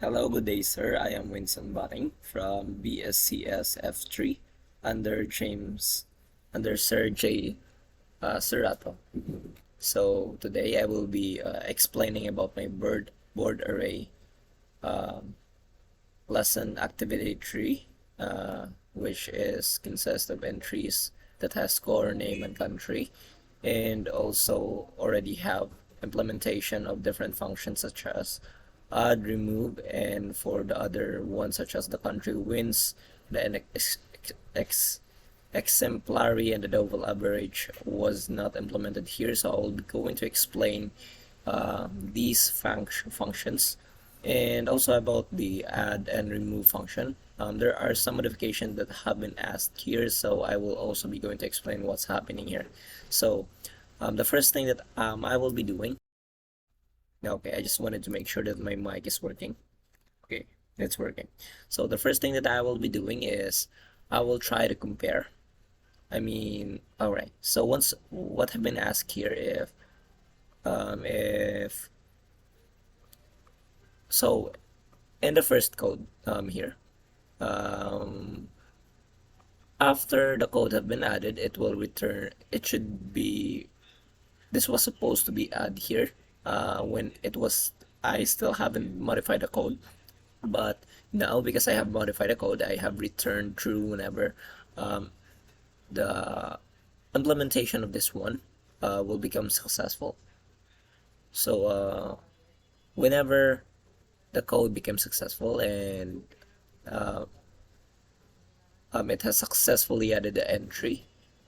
Hello, good day, sir. I am Winson from BSCS F3 under Sir J. Serato. So today I will be explaining about my board array lesson activity 3, which is consists of entries that has score, name, and country, and also already have implementation of different functions such as add, remove, and for the other ones such as the country wins, the ex exemplary, and the double average was not implemented here. So I'll be going to explain these functions and also about the add and remove function. There are some modifications that have been asked here, so I will also be going to explain what's happening here. So the first thing that I will be doing, okay, I just wanted to make sure that my mic is working. Okay, it's working. So the first thing that I will be doing is I will try to compare. All right. So once what have been asked here, if so, in the first code here, um, after the code have been added, it will return. It should be. This was supposed to be add here when it was. I still haven't modified the code, but now because I have modified the code, I have returned true whenever um, the implementation of this one will become successful. So whenever the code becomes successful and uh, it has successfully added the entry,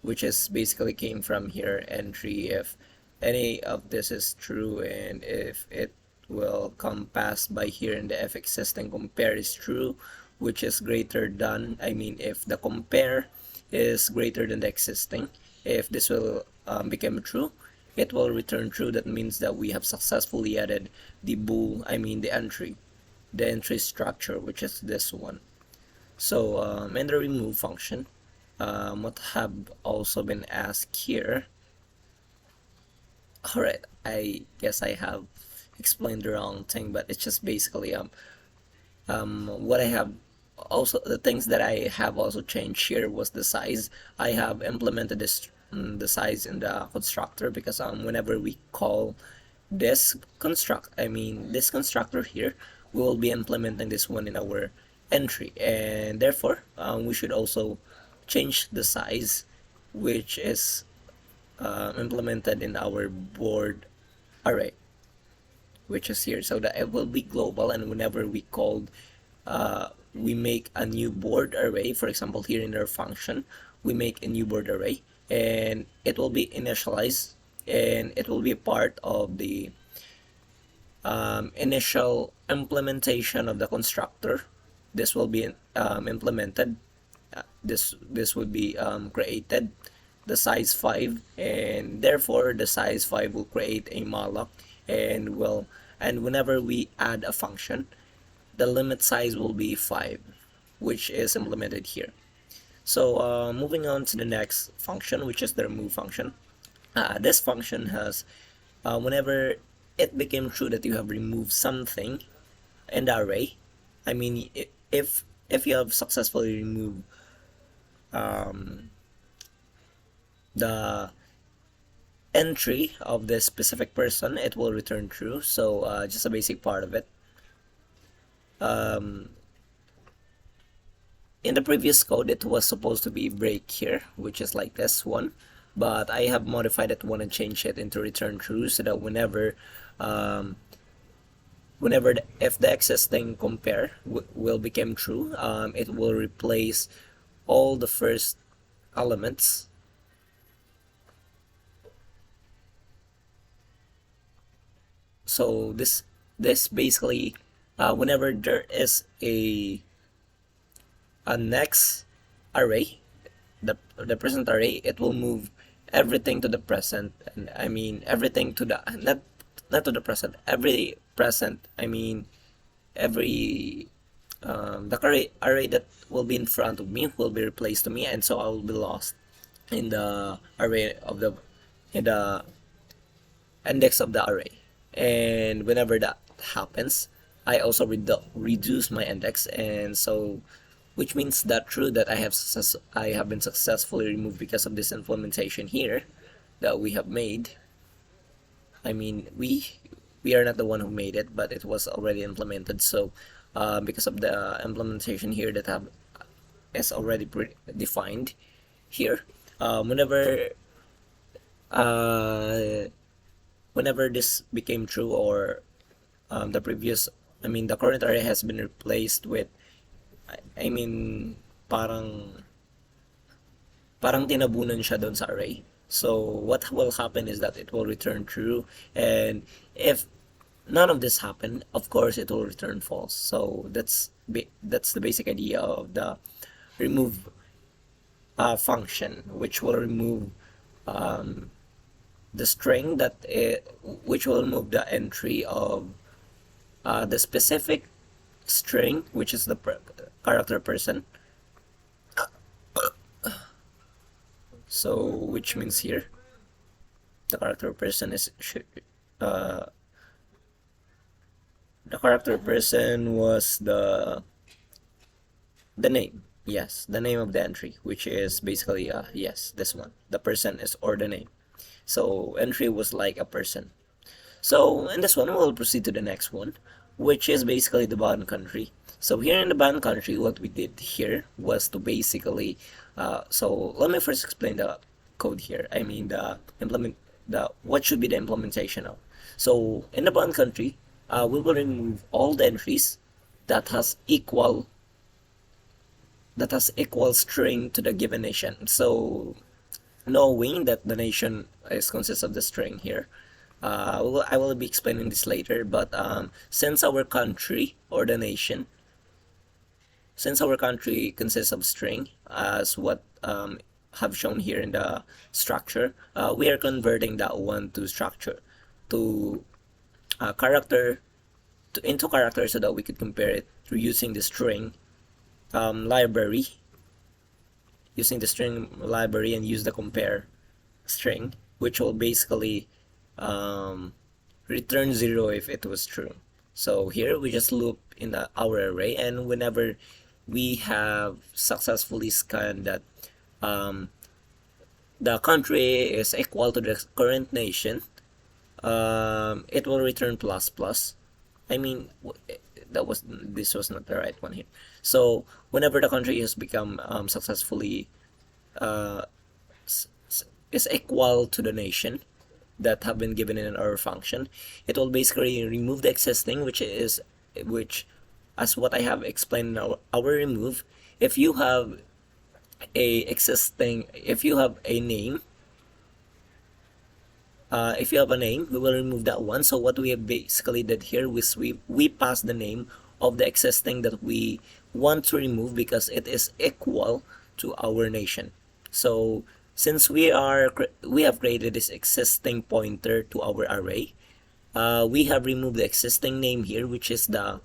which is basically came from here entry if any of this is true, and if it will come past by here in the if existing compare is true, which is greater than, if the compare is greater than the existing, if this will become true, it will return true. That means that we have successfully added the the entry structure, which is this one. So in the remove function, what have also been asked here. Alright, I guess I have explained the wrong thing, but it's just basically what I have also, the things that I have also changed here was the size. I have implemented the size in the constructor because whenever we call this this constructor here, we will be implementing this one in our entry, and therefore we should also change the size, which is implemented in our board array, which is here, so that it will be global. And whenever we make a new board array, for example here in our function, we make a new board array and it will be initialized, and it will be part of the initial implementation of the constructor. This will be implemented. This would be created, the size 5, and therefore the size 5 will create a malloc, and whenever we add a function, the limit size will be 5, which is implemented here. So moving on to the next function, which is the remove function. This function has whenever it became true that you have removed something in the array, if you have successfully removed the entry of this specific person, it will return true. So just a basic part of it. In the previous code, it was supposed to be break here, which is like this one, but I have modified that one and changed it into return true, so that if the existing compare will become true, it will replace all the first elements. So this basically whenever there is a next array, the present array, it will move everything to the present, and everything to the not to the present, every present, every the array that will be in front of me will be replaced to me, and so I will be lost in the array of in the index of the array. And whenever that happens, I also reduce my index, and so which means that true that I have been successfully removed because of this implementation here that we have made. I mean, we are not the one who made it, but it was already implemented. So because of the implementation here that have is already defined here, whenever uh, whenever this became true, or the previous, I mean, the current array has been replaced with, I mean, parang parang tinabunan siya doon sa array. So what will happen is that it will return true, and if none of this happened, of course it will return false. So that's the basic idea of the remove function, which will remove um, the string which will remove the entry of the specific string, which is the character person. So which means here the character person is uh, the character person was the name. Yes, the name of the entry, which is basically yes, this one. The person is or the name. So entry was like a person. So in this one, we'll proceed to the next one, which is basically the bound country. So here in the bound country, what we did here was to basically, so let me first explain the code here. I mean the what should be the implementation of. So in the bound country, we will remove all the entries that has equal string to the given nation. So knowing that the nation is consists of the string here, I will be explaining this later, but since our country or the nation, since our country consists of string, as what have shown here in the structure, we are converting that one to structure, to character, into character, so that we could compare it through using the string library, and use the compare string, which will basically um, return 0 if it was true. So here we just loop in our array, and whenever we have successfully scanned that um, the country is equal to the current nation, it will return plus plus. I mean, this was not the right one here. So whenever the country has become successfully uh, is equal to the nation that have been given in an error function, it will basically remove the existing, which as what I have explained in our remove. If you have if you have a name, if you have a name, we will remove that one. So what we have basically did here was we pass the name of the existing that we want to remove because it is equal to our nation. So since we have created this existing pointer to our array, we have removed the existing name here, which is the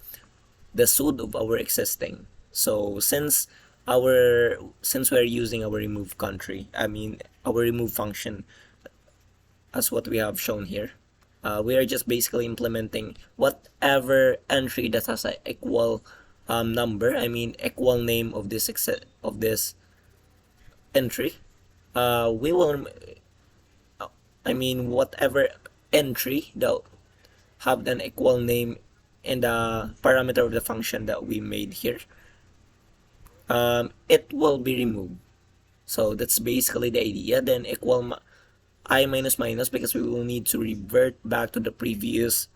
suit of our existing. So since we're using our remove country, I mean our remove function, as what we have shown here, we are just basically implementing whatever entry that has an equal number, I mean equal name of this entry. We will, I mean whatever entry that have an equal name in the parameter of the function that we made here, it will be removed. So that's basically the idea. Then equal I minus minus, because we will need to revert back to the previous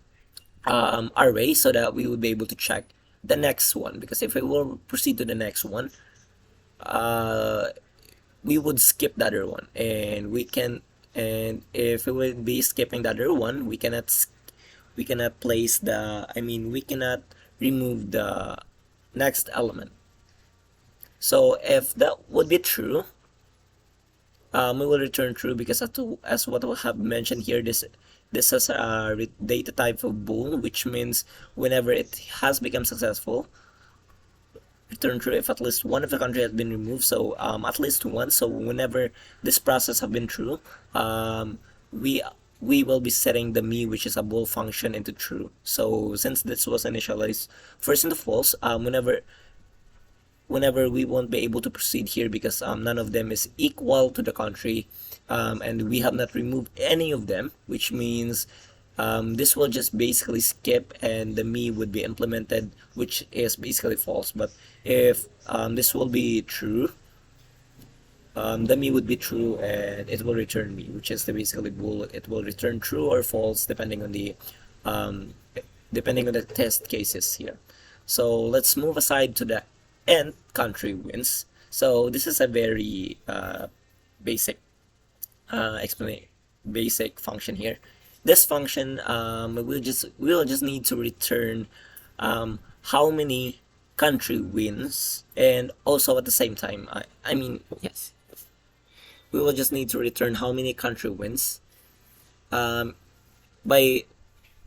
array so that we will be able to check the next one. Because if we will proceed to the next one, we would skip the other one, and if we would be skipping the other one, we cannot place we cannot remove the next element. So if that would be true, we will return true, because as what we have mentioned here, this is a data type of bool, which means whenever it has become successful, return true if at least one of the country has been removed. So at least one. So whenever this process have been true, we we will be setting the me, which is a bool function, into true. So since this was initialized first into false, whenever we won't be able to proceed here because none of them is equal to the country, and we have not removed any of them, which means this will just basically skip and the me would be implemented, which is basically false. But if this will be true, the me would be true and it will return me, which is the basically bool. It will return true or false um, depending on the test cases here. So let's move aside to the nth country wins. So this is a very basic explanation, basic function here. This function we'll just need to return how many country wins, and also at the same time, I mean, yes, we will just need to return how many country wins um, by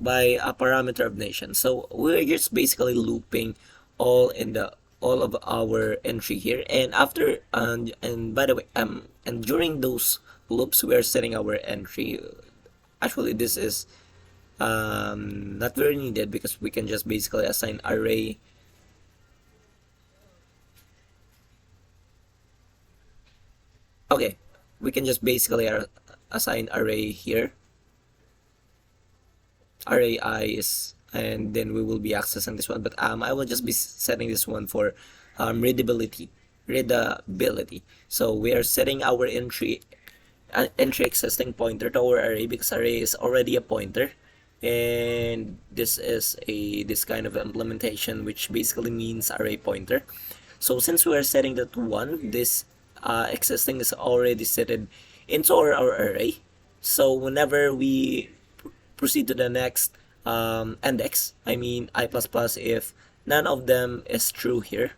a parameter of nation. So we're just basically looping all of our entry here, and after and by the way, and during those loops we are setting our entry. Actually, this is not very needed because we can just basically assign array. Okay, we can just basically assign array here, array is, and then we will be accessing this one. But I will just be setting this one for readability. So we are setting our entry existing pointer to our array because array is already a pointer, and this is this kind of implementation which basically means array pointer. So since we are setting that one, this existing is already set into our array. So whenever we proceed to the next index, I mean I++, if none of them is true here,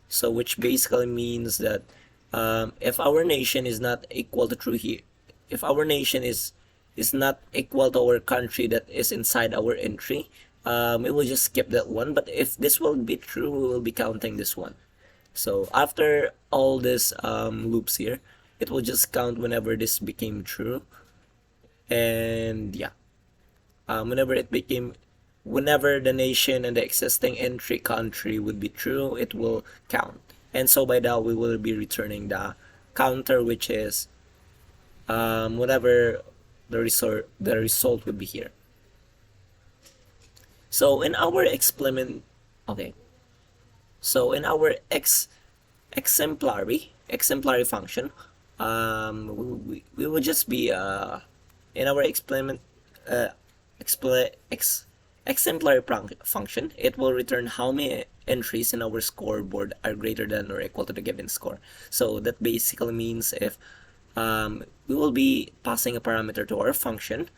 so which basically means that if our nation is not equal to true here, if our nation is not equal to our country that is inside our entry, it will just skip that one. But if this will be true, we will be counting this one. So after all this loops here, it will just count whenever this became true. And yeah, whenever the nation and the existing entry country would be true, it will count. And so by that we will be returning the counter, which is whatever the result would be here. So in our experiment, okay, so in our exemplary function, we will just be in our experiment exemplary function, it will return how many entries in our scoreboard are greater than or equal to the given score. So that basically means if we will be passing a parameter to our function,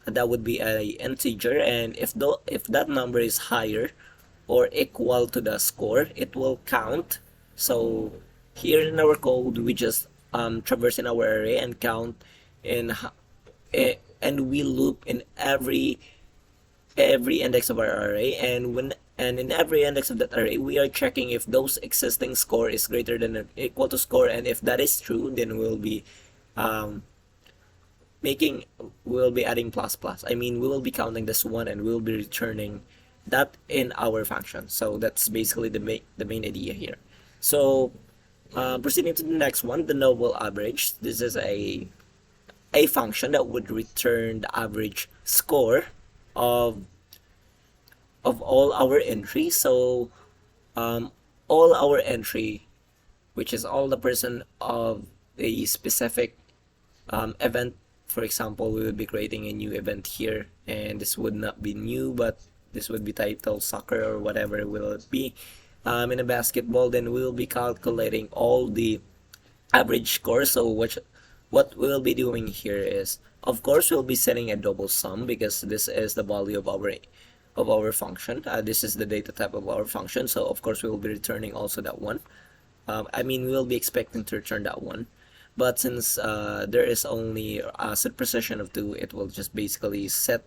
that would be a integer, and if that number is higher or equal to the score, it will count. So here in our code, we just traverse in our array and count in and we loop in every index of our array, and in every index of that array we are checking if those existing score is greater than or equal to score, and if that is true, then we'll be adding plus plus. I mean, we will be counting this one and we'll be returning that in our function. So that's basically the main idea here. So proceeding to the next one, the noble average. This is a function that would return the average score of all our entries. So all our entry, which is all the person of a specific event. For example, we would be creating a new event here, and this would not be new, but this would be titled soccer or whatever it will be. In a basketball, then we will be calculating all the average score. So what we'll be doing here is, of course, we'll be setting a double sum because this is the value of our function. This is the data type of our function, so of course we will be returning also that one. I mean, we will be expecting to return that one, but since there is only a set precision of 2, it will just basically set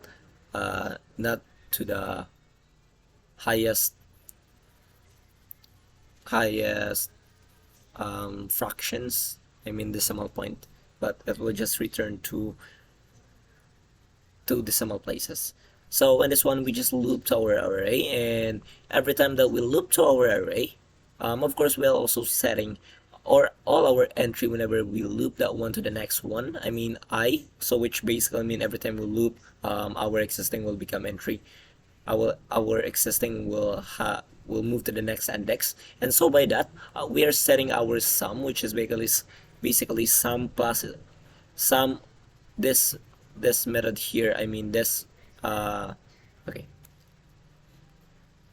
not to the highest fractions, I mean decimal point, but it will just return to two decimal places. So in this one, we just loop to our array, and every time that we loop to our array, of course, we're also setting or all our entry whenever we loop that one to the next one. I mean so which basically mean every time we loop, our existing will become entry. Our existing will move to the next index, and so by that, we are setting our sum, which is basically sum plus sum. This method here, I mean this okay,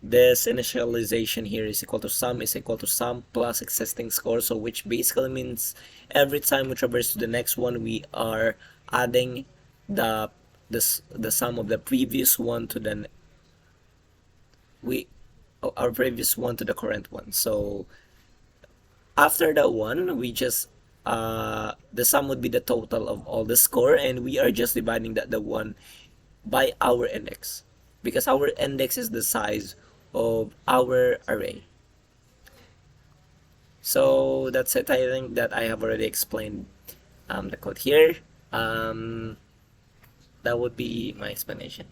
this initialization here is equal to sum plus existing score, so which basically means every time we traverse to the next one, we are adding the the sum of the previous one to the we our previous one to the current one. So after that one, we just the sum would be the total of all the score, and we are just dividing that the one by our index, because our index is the size of our array. So that's it. I think that I have already explained the code here. That would be my explanation.